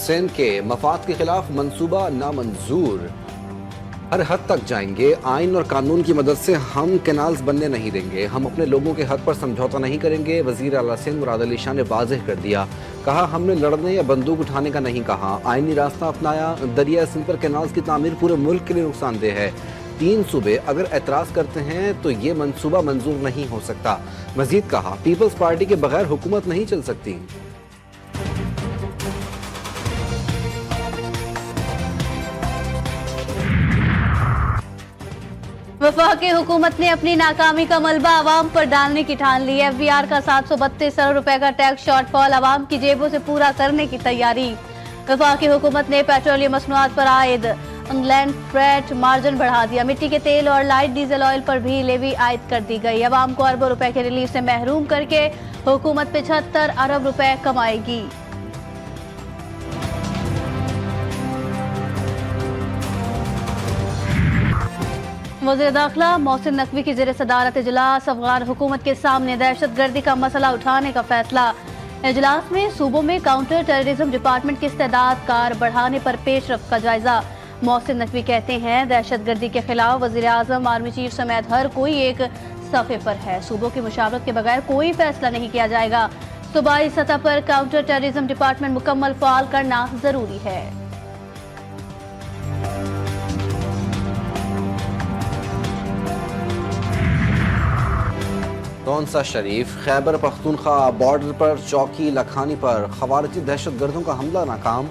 सिंध के मफाद के खिलाफ मंसूबा नामंजूर। हर हद तक जाएंगे, आइन और कानून की मदद से हम कैनाल्स बनने नहीं देंगे, हम अपने लोगों के हक पर समझौता नहीं करेंगे। वजीर आला सिंध मुराद अली शाह ने वाज़ेह कर दिया, कहा हमने लड़ने या बंदूक उठाने का नहीं कहा, आइनी रास्ता अपनाया। दरिया सिंध पर कैनाल्स की तामीर पूरे मुल्क के लिए नुकसानदेह है। 3 सूबे अगर एतराज़ करते हैं तो ये मंसूबा मंजूर नहीं हो सकता। मजीद कहा पीपल्स पार्टी के बगैर हुकूमत नहीं चल सकती। वफाकी हुकूमत ने अपनी नाकामी का मलबा आवाम पर डालने की ठान ली है। FBR का 732 करोड़ रुपए का टैक्स शॉर्टफॉल आवाम की जेबों से पूरा करने की तैयारी। वफाकी हुकूमत ने पेट्रोलियम मसनूआत पर आयद इंग्लैंड फ्रेट मार्जिन बढ़ा दिया। मिट्टी के तेल और लाइट डीजल ऑयल पर भी लेवी आयद कर दी गई। आवाम को अरबों रुपए के रिलीफ से महरूम करके हुकूमत 75 अरब रुपए कमाएगी। वज़ीर दाखिला मोहसिन नकवी की ज़ेर सदारत इजलास। अफगान हुकूमत के सामने दहशत गर्दी का मसला उठाने का फैसला। इजलास में सूबों में काउंटर टेररिज्म डिपार्टमेंट की इस्तेदाद कार बढ़ाने पर पेशरफ्त का जायजा। मोहसिन नकवी कहते हैं दहशत गर्दी के खिलाफ वज़ीर आज़म, आर्मी चीफ समेत हर कोई एक सफ़े पर है। सूबों की मुशावरत के बगैर कोई फैसला नहीं किया जाएगा। सूबाई सतह पर काउंटर टेररिज्म डिपार्टमेंट मुकम्मल फ़ाल करना जरूरी है। तौंसा शरीफ खैबर पख्तूनख्वा बॉर्डर पर चौकी लखानी पर खवारिजी दहशतगर्दों का हमला नाकाम।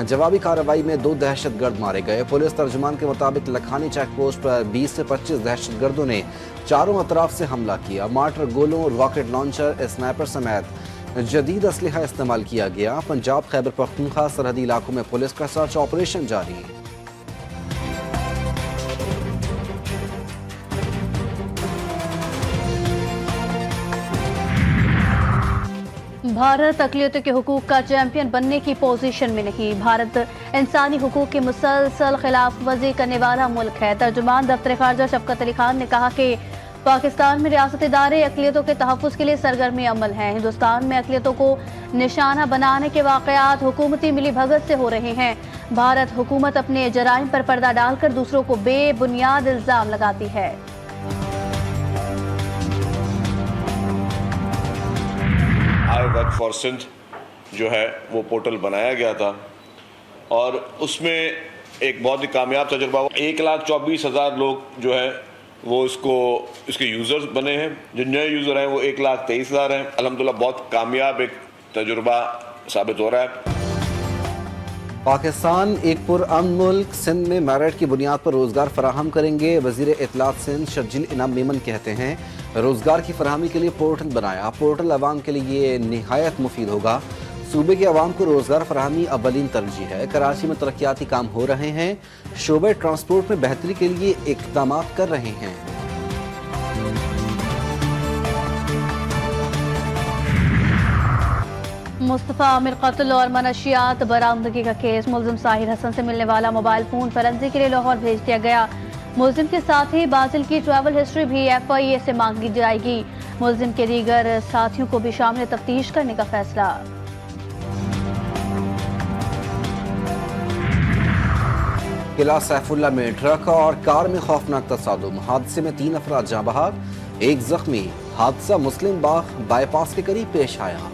जवाबी कार्रवाई में 2 दहशतगर्द मारे गए। पुलिस तर्जुमान के मुताबिक लखानी चेक पोस्ट पर 20 से 25 दहशतगर्दों ने चारों अतराफ से हमला किया। मार्टर, गोलों, रॉकेट लॉन्चर, स्नाइपर समेत जदीद असलहा इस्तेमाल किया गया। पंजाब खैबर पख्तूनख्वा सरहदी इलाकों में पुलिस का सर्च ऑपरेशन जारी। भारत अक़लियतों के हुकूक का चैंपियन बनने की पोजीशन में नहीं। भारत इंसानी हुकूक की मुसलसल खिलाफ वर्जी करने वाला मुल्क है। तर्जुमान दफ्तर खारजा शफकत अली खान ने कहा कि पाकिस्तान में रियासती इदारे अक़लियतों के तहफ़्फ़ुज़ के लिए सरगर्म अमल हैं। हिंदुस्तान में अक़लियतों को निशाना बनाने के वाक़यात हुकूमती मिली भगत से हो रहे हैं। भारत हुकूमत अपने जराइम पर पर्दा डालकर दूसरों को बेबुनियाद इल्ज़ाम लगाती है। आई वर्क फॉर सिंध जो है वो पोर्टल बनाया गया था और उसमें एक बहुत ही कामयाब तजुर्बा हुआ। 1,24,000 लोग जो है वो इसके यूज़र्स बने हैं। जो नए यूज़र हैं वो 1,23,000 हैं। अल्हम्दुलिल्लाह बहुत कामयाब एक तजुर्बा साबित हो रहा है। पाकिस्तान एक पुरअमन मुल्क, सिंध में मेरिट की बुनियाद पर रोजगार फराहम करेंगे। वजीर इत्तलात सिंध शर्जील इनाम मेमन कहते हैं रोजगार की फराहमी के लिए पोर्टल बनाया। पोर्टल आवाम के लिए निहायत मुफीद होगा। सूबे के आवाम को रोजगार फराहमी अव्वलीन तरजीह है। कराची में तरक्याती काम हो रहे हैं। शोबे ट्रांसपोर्ट में बेहतरी के लिए इक़दाम कर रहे हैं। मुस्तफ़ा आमिर कत्ल और मनशियात बरामदगी का केस। मुल्जिम साहिर हसन से मिलने वाला मोबाइल फोन फरेंसी के लिए लाहौर भेज दिया गया। मुल्जिम के साथ ही बाजिल की ट्रैवल हिस्ट्री भी FIA से मांगी जाएगी। मुल्जिम के दीगर साथियों को भी शामिल तफ्तीश करने का फैसला। किला सैफुल्ला में ट्रक और कार में खौफनाक तसादुम। हादसे में 3 अफराद जाँ बहक, 1 जख्मी। हादसा मुस्लिम बाग बाईपास के करीब पेश आया।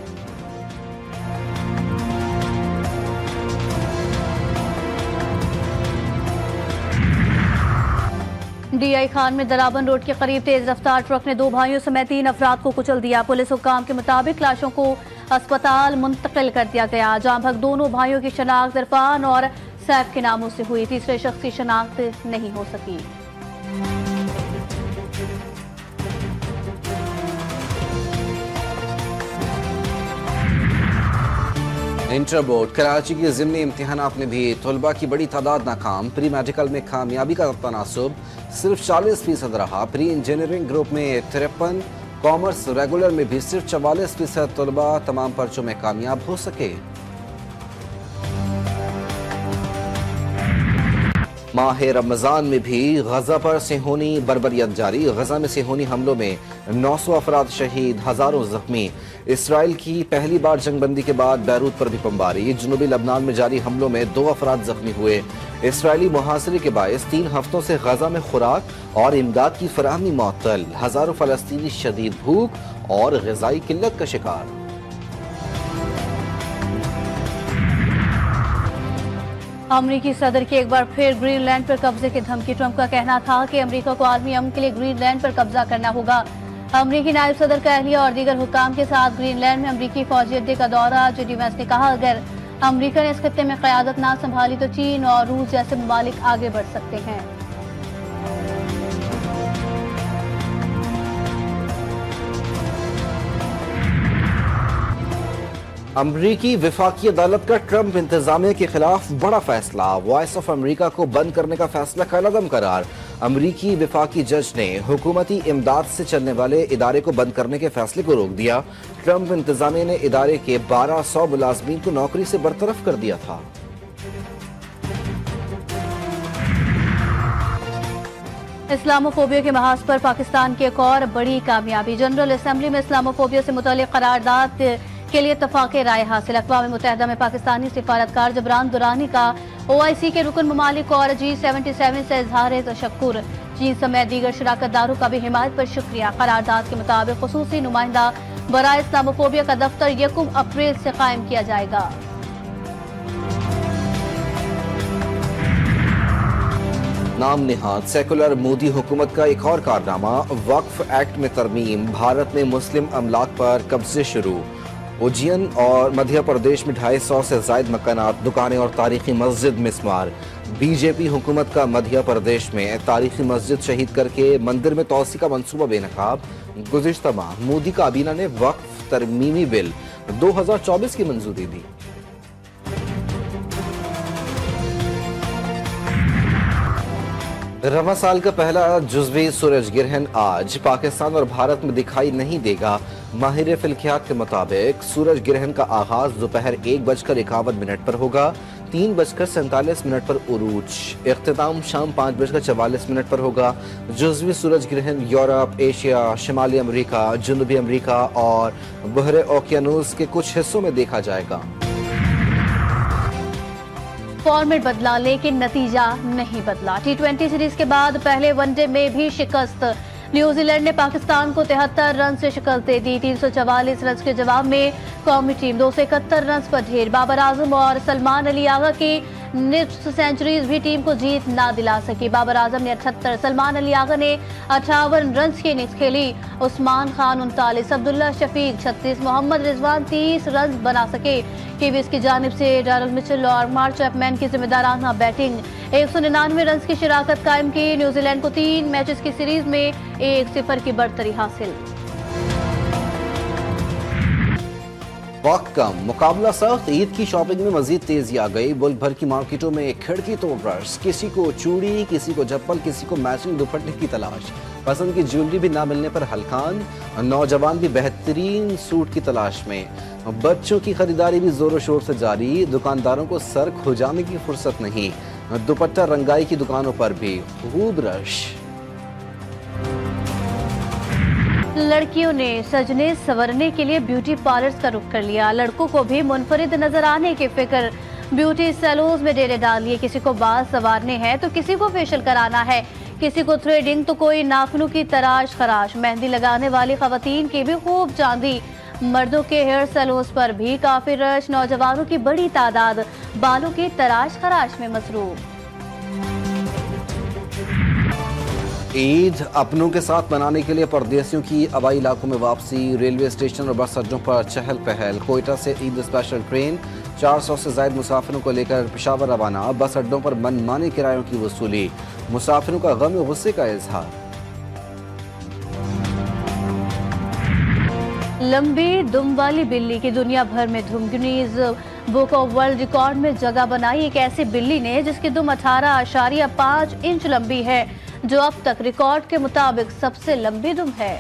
DI खान में दराबन रोड के करीब तेज रफ्तार ट्रक ने 2 भाइयों समेत 3 अफराद को कुचल दिया। पुलिस हुक्काम के मुताबिक लाशों को अस्पताल मुंतकिल कर दिया गया। जाँ बहक दोनों भाइयों की शनाख्त इरफान और सैफ के नामों से हुई। तीसरे शख्स की शनाख्त नहीं हो सकी। इंटर बोर्ड कराची के ज़िमनी इम्तिहानात में भी तलबा की बड़ी तादाद नाकाम। प्री मेडिकल में कामयाबी का तनासुब सिर्फ 40% रहा। प्री इंजीनियरिंग ग्रुप में 53, कॉमर्स रेगुलर में भी सिर्फ 44% तलबा तमाम पर्चों में कामयाब हो सके। माह रमजान में भी गजा पर सेहूनी बर्बरियत जारी। गजा में सेहूनी हमलों में 900 अफराद शहीद, हजारों जख्मी। इसराइल की पहली बार जंगबंदी के बाद बैरूत पर भी बमबारी। जनूबी लबनान में जारी हमलों में 2 अफराद जख्मी हुए। इसराइली मुहासरे के बायस 3 हफ्तों से गजा में खुराक और इमदाद की फराहमी मुअत्तल। हजारों फलस्तीनी शदीद भूख और ग़िज़ाई किल्लत का शिकार। अमरीकी सदर की एक बार फिर ग्रीनलैंड पर कब्जे की धमकी। ट्रंप का कहना था कि अमेरिका को आलमी अमन के लिए ग्रीनलैंड पर कब्जा करना होगा। अमरीकी नायब सदर का अहलिया और दीगर हुक्काम के साथ ग्रीनलैंड में अमरीकी फौजी अड्डे का दौरा। जेडी वैंस ने कहा, अगर अमरीका ने इस खत्ते में क़यादत ना संभाली तो चीन और रूस जैसे ममालिक आगे बढ़ सकते हैं। अमरीकी विफाकी अदालत का ट्रंप इंतजामिया के खिलाफ बड़ा फैसला। वॉइस ऑफ अमरीका को बंद करने का फैसला कलअदम करार। अमरीकी विफाकी जज ने हुकूमती इमदाद से चलने वाले इदारे को बंद करने के फैसले को रोक दिया। ट्रंप इंतजामिया ने इदारे के 1200 मुलाजमीन को नौकरी से बरतरफ कर दिया था। इस्लामोफोबिया के महाज पर पाकिस्तान की एक और बड़ी कामयाबी। जनरल असेंबली में इस्लामोफोबिया से मुताल्लिक़ करारदाद के लिए इत्तफ़ाक़े राय हासिल। अक़वाम मुत्तहिदा में पाकिस्तानी सिफारतकार जबरान दुरानी का OIC के रुकन ममालिक और G77 से इज़हार तशक्कुर। चीन समेत दीगर शराकतदारों का भी हिमायत पर शुक्रिया। करारदाद के मुताबिक ख़ुसूसी नुमाइंदा बराए इस्लामोफोबिया का दफ्तर 1 अप्रैल से कायम किया जाएगा। नाम निहाद सेकुलर मोदी हुकूमत का एक और कारनामा, वक्फ एक्ट में तरमीम। भारत में मुस्लिम अमलाक पर कब्जे शुरू। उज्जैन और मध्य प्रदेश में 250 से ज़ायद मकानात, दुकानें और तारीखी मस्जिद मिस्मार। बीजेपी हुकूमत का मध्य प्रदेश में तारीखी मस्जिद शहीद करके मंदिर में तोसी का मंसूबा बेनकाब। गुज़िश्ता माह मोदी काबीना ने वक्फ तरमीमी बिल 2024 की मंजूरी दी। रवा साल का पहला जुज़वी सूरज ग्रहण आज पाकिस्तान और भारत में दिखाई नहीं देगा। माहिर फिल्कियात के मुताबिक सूरज ग्रहण का आगाज दोपहर 1:51 पर होगा। 3:47 पर उरूज। इख्तिताम शाम 5:44 पर होगा। जुज़वी सूरज ग्रहण यूरोप, एशिया, शिमाली अमरीका, जनूबी अमरीका और बहरे ओकियानूस के कुछ हिस्सों में देखा जाएगा। फॉर्मेट बदला लेकिन नतीजा नहीं बदला। T20 सीरीज के बाद पहले वनडे में भी शिकस्त। न्यूजीलैंड ने पाकिस्तान को 73 रन से शिकस्त दे दी। 344 रन के जवाब में कौमी टीम 271 रन पर ढेर। बाबर आजम और सलमान अली आगा की निफ्ट सेंचुरीज भी टीम को जीत ना दिला सकी। बाबर आजम ने 78, सलमान अली आगा ने 58 रन की इनिंग्स खेली। उस्मान खान 39, अब्दुल्ला शफीक 36, मोहम्मद रिजवान 30 रन बना सके। कीवीज की जानिब से डैरल मिचेल और मार्क चैपमैन की जिम्मेदाराना बैटिंग। 199 रन की शराकत कायम की। न्यूजीलैंड को 3 मैचेस की सीरीज में 1-0 की बढ़तरी हासिल। वक्त कम, मुकाबला सख्त। ईद की शॉपिंग में मजीद तेजी आ गई। मुल्क भर की मार्केटों में खिड़की तोड़ रश। किसी को चूड़ी, किसी को चप्पल, किसी को मैचिंग दुपट्टे की तलाश। पसंद की ज्वेलरी भी ना मिलने पर हलकान। नौजवान भी बेहतरीन सूट की तलाश में। बच्चों की खरीदारी भी जोरों शोर से जारी। दुकानदारों को सर खुजाने की फुर्सत नहीं। दुपट्टा रंगाई की दुकानों पर भी खूब रश। लड़कियों ने सजने संवरने के लिए ब्यूटी पार्लर्स का रुख कर लिया। लड़कों को भी मुनफरिद नजर आने की फिक्र। ब्यूटी सैलून्स में डेरे डाल लिए। किसी को बाल संवारने हैं तो किसी को फेशियल कराना है, किसी को थ्रेडिंग तो कोई नाखूनों की तराश खराश। मेहंदी लगाने वाली खवातीन की भी खूब चांदी। मर्दों के हेयर सैलून्स पर भी काफी रश। नौजवानों की बड़ी तादाद बालों की तराश खराश में मसरूफ। ईद अपनों के साथ मनाने के लिए परदेसियों की हवाई इलाकों में वापसी। रेलवे स्टेशन और बस अड्डों पर चहल पहल। कोयटा से ईद स्पेशल ट्रेन 400 से ज्यादा मुसाफिरों को लेकर पेशावर रवाना। बस अड्डों पर मनमाने किरायों की वसूली। मुसाफिरों का गम और गुस्से का इजहार। लंबी दुम वाली बिल्ली की दुनिया भर में धूम। Guinness book of world record में जगह बनाई एक ऐसी बिल्ली ने जिसकी दुम 18.5 इंच लंबी है, जो अब तक रिकॉर्ड के मुताबिक सबसे लंबी दुम है।